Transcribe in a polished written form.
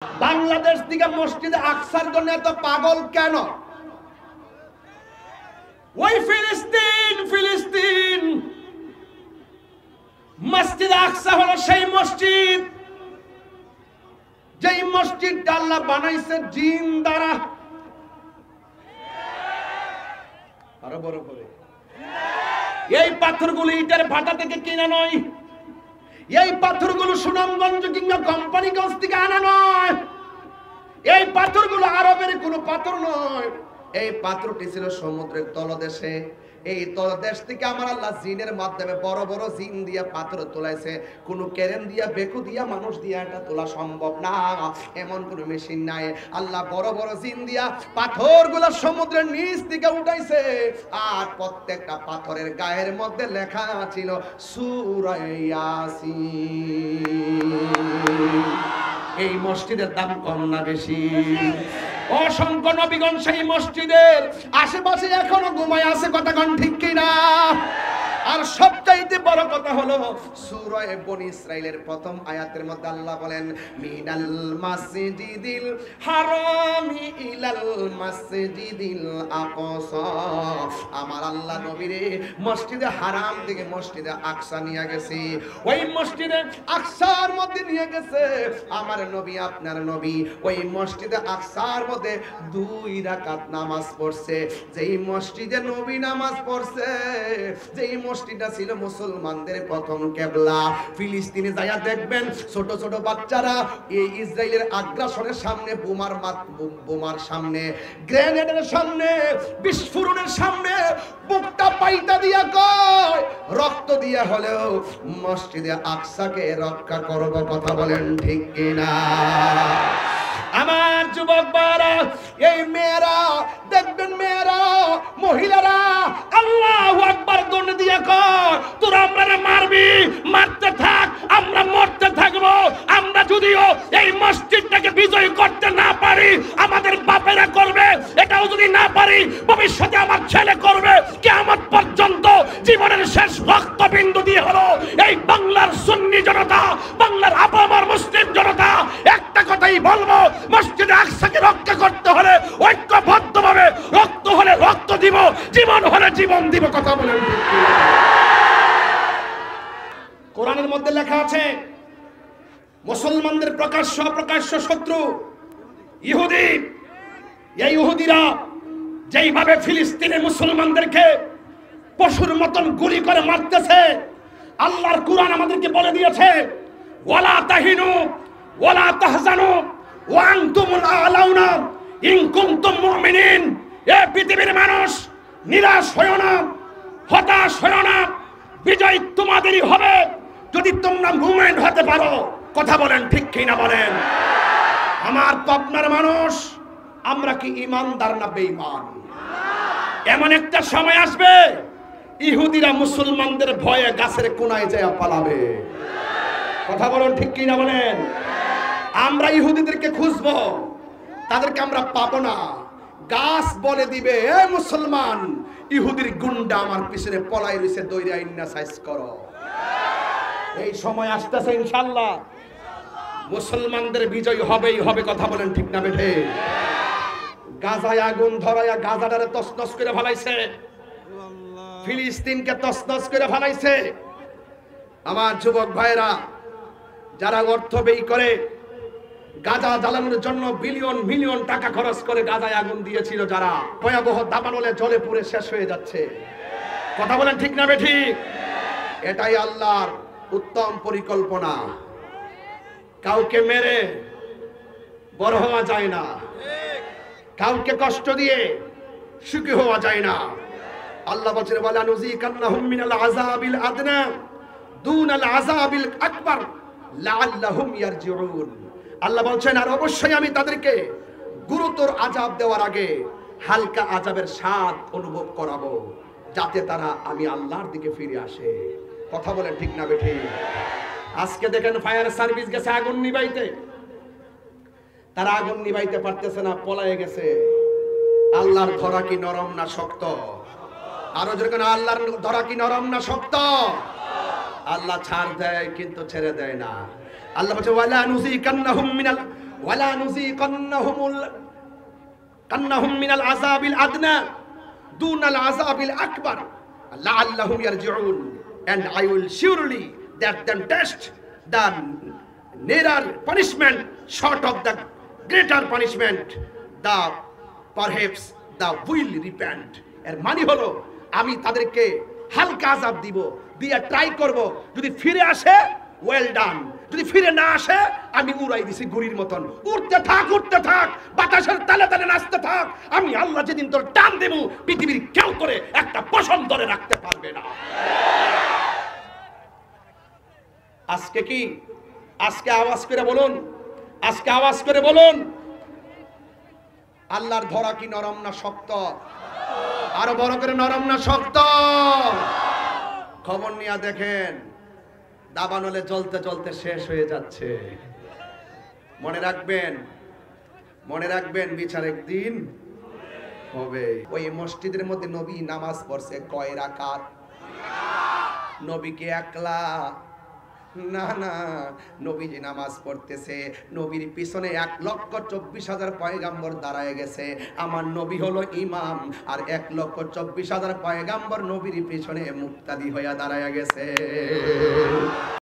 বাংলাদেশ থেকে মসজিদে আকসার জন্য এত পাগল কেন? ওই ফিলিস্তিন মসজিদে আকসা হলো সেই মসজিদ যেই মসজিদটা আল্লাহ বানাইছে জিন দ্বারা। আরো বড় করে, এই পাথরগুলো ইটের ভাটা থেকে কিনা নয়, এই পাথরগুলো সুনামগঞ্জ কিংবা কোম্পানিগঞ্জ থেকে আনা নয়, এই পাথরগুলো আরবের কোনো পাথর নয়। এই পাথরটি ছিল সমুদ্রের তলদেশে। এই তলদেশ থেকে আমার আল্লাহ জিনের মাধ্যমে বড় বড় জিন দিয়া পাথর তোলাইছে। কোনো কেরেন দিয়া বেকু দিয়া মানুষ দিয়া এটা তোলা সম্ভব না, এমন কোনো মেশিন নাই। আল্লাহ বড় বড় জিন দিয়া পাথরগুলো সমুদ্রের নিচ থেকে উঠাইছে। আর প্রত্যেকটা পাথরের গায়ের মধ্যে লেখা ছিল সূরা ইয়াসিন। এই মসজিদের দাম কম না বেশি? অসংখ্য নবীগণ সেই মসজিদের আশেপাশে এখনো ঘুমায় আছে, কথা কোন ঠিক কিনা? আর সবচাইতে বড় কথা হলো সূরা বনী ইসরাইলের প্রথম আয়াতের মধ্যে আল্লাহ বলেন মিনাল মাসজিদিল হারামি ইলাল মাসজিদিল আকসা। আমার আল্লাহ নবীরে মসজিদে হারাম থেকে মসজিদে আকসা নিয়ে গেছে। ওই মসজিদে আকসার মধ্যে নিয়ে গেছে আমার নবী, আপনার নবী ওই মসজিদে আকসার মধ্যে 2 রাকাত নামাজ পড়ছে। যেই মসজিদে নবী নামাজ পড়ছে, যেই মসজিদটা ছিল মুসলমানদের প্রথম কিবলা। ফিলিস্তিনে যায়া দেখবেন ছোট ছোট বাচ্চারা এই ইসরায়েলের আগ্রাসনের সামনে, বোমার সামনে, গ্রেনেডের সামনে, বিস্ফোরণের সামনে বুকটা পাইতা দিয়া কয় রক্ত দিয়া হলেও মসজিদে আকসাকে রক্ষা করব, কথা বলেন ঠিক কিনা? আমার যুবক ভাইরা, এই মেয়েরা দেখবেন, মেয়েরা মহিলারা আল্লাহু আকবার দোনে দিয়া কর তোরা আমরা মারবি, মারতে থাক, আমরা মরতে থাকবো। আমরা যদিও এই মসজিদটাকে বিজয় করতে না পারি, আমাদের বাপেরা করবে। এটাও যদি না পারি, ভবিষ্যতে আমার ছেলে করবে। কিয়ামত পর্যন্ত জীবনের শেষ রক্তবিন্দু দিয়ে হলো এই বাংলার সুন্নি জনতা, বাংলার আপামর মুসলিম জনতা একটা কথাই বলবো, মসজিদে আকসাকে রক্ষা করতে হলে ঐক্যবদ্ধভাবে, রক্ত হলে রক্ত দিব, জীবন হলে জীবন দিব, কথা বলেন। কোরআনের মধ্যে লেখা আছে মুসলমানদের প্রকাশ্য অপ্রকাশ্য শত্রু ইহুদি। এই ইহুদিরা যেইভাবে ফিলিস্তিনে মুসলমানদেরকে পশুর মতন গুলি করে মারতেছে, আল্লাহর কোরআন আমাদেরকে বলে দিয়েছে ওয়ালা তাহিনু ওয়ালা তাহজানু ওয়া আনতুমুল আ'লাউনা ইন কুনতুম মুমিনিন। এই পৃথিবীর মানুষ নিরাশ হয়ো না, হতাশ হয়ো না, বিজয় তোমাদেরই হবে যদি তোমরা মুমিন হতে পারো, কথা বলেন ঠিক কিনা বলেন? আমার পাবনার মানুষ, আমরা কি ইমানদার না বেঈমান? এমন একটা সময় আসবে ইহুদিরা মুসলমানদের ভয়ে গাছের কোনায় যায় পালাবে, কথা বলেন ঠিক কিনা বলেন? আমরা ইহুদিদেরকে খুঁজবো, তাদেরকে আমরা পাবো না। গাছ বলে দিবে এ মুসলমান, ইহুদির গুন্ডা আমার পিছনে পলাই রইছে, দইরা ইন্না সাইজ করো। এই সময় আসতেছে ইনশাআল্লাহ, মুসলমানদের বিজয় হবেই হবে, কথা বলেন ঠিক না বেঠে? গাজায় আগুন ধরায়া গাজাটারে তছনছ করে ফেলাইছে, ফিলিস্তিনকে তছনছ করে ফেলাইছে। আমার যুবক ভাইরা, যারা অর্থ ব্যয় করে গাজা জ্বালানোর জন্য বিলিয়ন মিলিয়ন টাকা খরচ করে গাজায় আগুন দিয়েছিল, যারা ভয়াবহ দাবানলে জলে পুড়ে শেষ হয়ে যাচ্ছে, কথা বলেন ঠিক না বেঠিক? এটাই আল্লাহর উত্তম পরিকল্পনা। কাউকে মেরে বড় হওয়া যায় না, কাউকে কষ্ট দিয়ে সুখী হওয়া যায় না। আল্লাহ বলেন ওয়ালা নুযিকান্নাহুম মিনাল আযাবিল আদনা দুনাল আযাবিল আকবার লাআল্লাহুম ইয়ারজিউন। আল্লাহ বলছেন আর অবশ্যই আমি তাদেরকে গুরুতর আযাব দেওয়ার আগে হালকা আযাবের স্বাদ অনুভব করাবো, যাতে তারা আমি আল্লাহর দিকে ফিরে আসে, কথা বলেন ঠিক না বেঠি? আজকে দেখেন ফায়ার সার্ভিস গেছে আগুন নিভাইতে, তারা আগুন নিভাইতে পারতেছে না, পলায়ে গেছে। আল্লাহর ধরা কি নরম না শক্ত? আরো যেরকম আল্লাহর ধরা কি নরম না শক্ত? আল্লাহ ছাড় দেয় কিন্তু ছেড়ে দেয় না। আল্লাহ বলছে ওয়ালা নুযিকান্নাহুম মিনাল ওয়ালা নুযিকান্নাহুম মিনাল আযাবিল আদনা দুনাল আযাবিল আকবার লাআল্লাহুম ইয়ারজিউন, and I will surely that them test the nearer punishment short of the greater punishment, the perhaps the will repent. এর মানে হলো আমি তাদেরকে হালকা আযাব দিব, দিয়ে ট্রাই করব, যদি ফিরে আসে ওয়েল ডান, যদি ফিরে না আসে আমি উড়াই দিছি গুড়ির মতন, উড়তে থাক বাতাসের তালে তালে নাচতে থাক, আমি আল্লাহ যেদিন তোর টান দেব পৃথিবীর কেউ করে একটা পশম ধরে রাখতে পারবে না। আজকে কি, আজকে আওয়াজ করে বলুন, আজকে আওয়াজ করে বলুন, আল্লাহর ধরা কি নরম না শক্ত? আরো বড় করে, নরম না শক্ত? খবর নিয়ে দেখেন দাবানলে জ্বলতে জ্বলতে শেষ হয়ে যাচ্ছে। মনে রাখবেন, মনে রাখবেন বিচার একদিন হবে। ওই মসজিদের মধ্যে নবী নামাজ পড়ছে কয় রাকাত? নবীকে একলা না না, নবীজি নামাজ পড়তেছে, নবীর পিছনে 1,24,000 পয়গাম্বর দাঁড়ায় গেছে। আমার নবী হলো ইমাম, আর 1,24,000 পয়গাম্বর নবীর পিছনে মুক্তাদি হইয়া দাঁড়ায় গেছে।